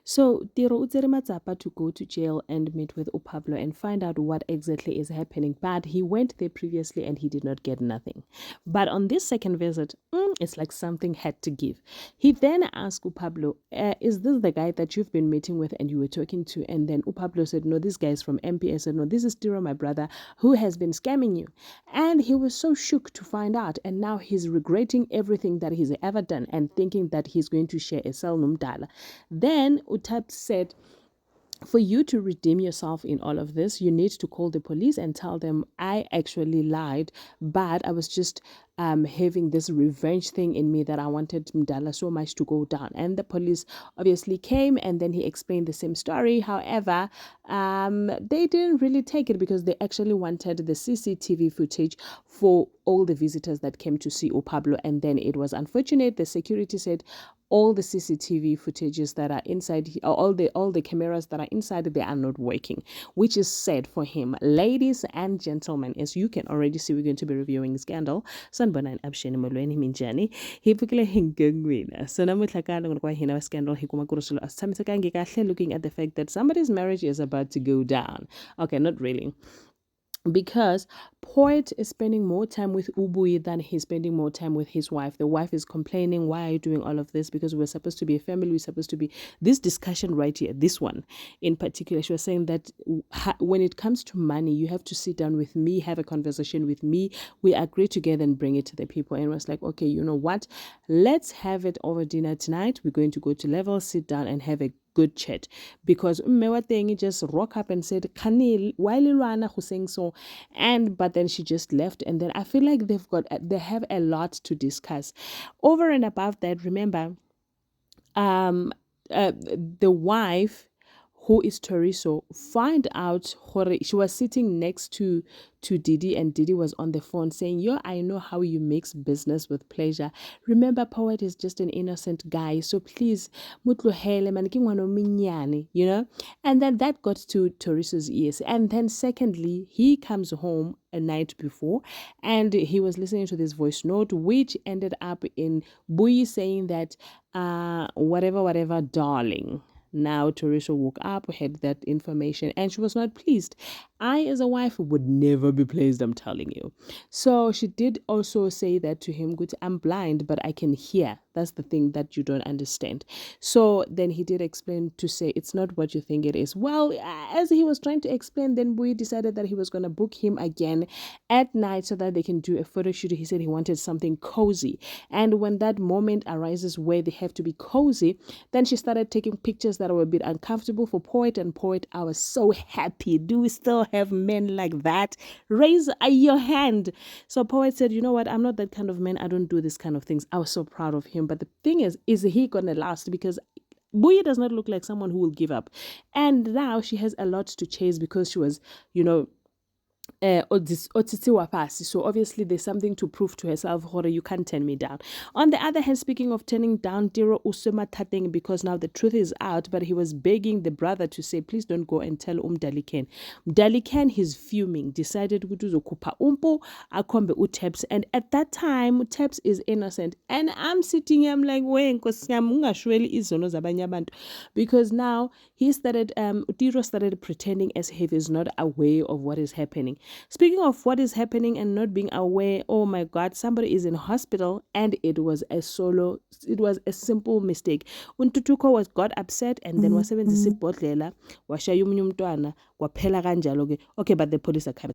So Tiro utsere matsapa to go to jail and meet with Upablo and find out what exactly is happening. But he went there previously and he did not get nothing. But on this second visit, it's like something had to give. He then asked Upablo, is this the guy that you've been meeting with and you were talking to? And then Upablo said, no, this guy is from MPS. Said, no, this is Tiro, my brother, who has been scamming you. And he was so shook to find out. And now he's regretting everything that he's ever done and thinking that he's going to share a cell numdala. Then Utap said, for you to redeem yourself in all of this, you need to call the police and tell them I actually lied, but I was just having this revenge thing in me that I wanted Mdala so much to go down. And the police obviously came and then he explained the same story. However, they didn't really take it because they actually wanted the CCTV footage for all the visitors that came to see Upablo. And then it was unfortunate. The security said, all the CCTV footages that are inside, all the cameras that are inside, they are not working, which is sad for him. Ladies and gentlemen, as you can already see, we're going to be reviewing Scandal. Sanbona Absheni Molweni Minjani. Hipukile Hingangwina. So namutlakana kwa hina Scandal hikuma kurusulu asamisakangi kahle, looking at the fact that somebody's marriage is about to go down. Okay, not really. Because Poet is spending more time with Ubui than he's spending more time with his wife. The wife is complaining, why are you doing all of this? Because we're supposed to be a family. We're supposed to be this discussion right here. This one in particular, she was saying that when it comes to money, you have to sit down with me, have a conversation with me. We agree together and bring it to the people. And it was like, okay, you know what? Let's have it over dinner tonight. We're going to go to Level, sit down and have a good chat, because Mewateng just rock up and said, Kanil, why who's saying so? And but then she just left, and then I feel like they have a lot to discuss. Over and above that, remember, the wife, who is Teriso, find out she was sitting next to Didi, and Didi was on the phone saying, yo, I know how you mix business with pleasure. Remember, Poet is just an innocent guy, so please, mutlohele manikingwano minyani, you know? And then that got to Teriso's ears. And then secondly, he comes home a night before and he was listening to this voice note, which ended up in Bui saying that, whatever, darling. Now Teresa woke up, had that information, and she was not pleased. I, as a wife, would never be pleased, I'm telling you. So she did also say that to him, good, I'm blind, but I can hear. That's the thing that you don't understand. So then he did explain to say, it's not what you think it is. Well, as he was trying to explain, then we decided that he was going to book him again at night so that they can do a photo shoot. He said he wanted something cozy. And when that moment arises where they have to be cozy, then she started taking pictures that were a bit uncomfortable for Poet. And Poet, I was so happy. Do we still have men like that? Raise your hand. So Poet said, you know what? I'm not that kind of man. I don't do this kind of things. I was so proud of him. But the thing is he going to last? Because Buya does not look like someone who will give up. And now she has a lot to chase because she was, you know, so obviously there's something to prove to herself. Hore, you can't turn me down. On the other hand, speaking of turning down, Tiro Usuma Tateng, because now the truth is out, but he was begging the brother to say, please don't go and tell Daliken. Daliken, he's fuming, decided to kupa umpo akombe Uteps, and at that time Uteps is innocent, and I'm sitting here, I'm like, because now he started Tiro started pretending as if he's not aware of what is happening. Speaking of what is happening and not being aware, oh my God, somebody is in hospital and it was a simple mistake. Untutuko got upset and then wasebenzisa ibhodlela washaya umunye umntwana kwaphela kanjalo ke. Okay, but the police are coming.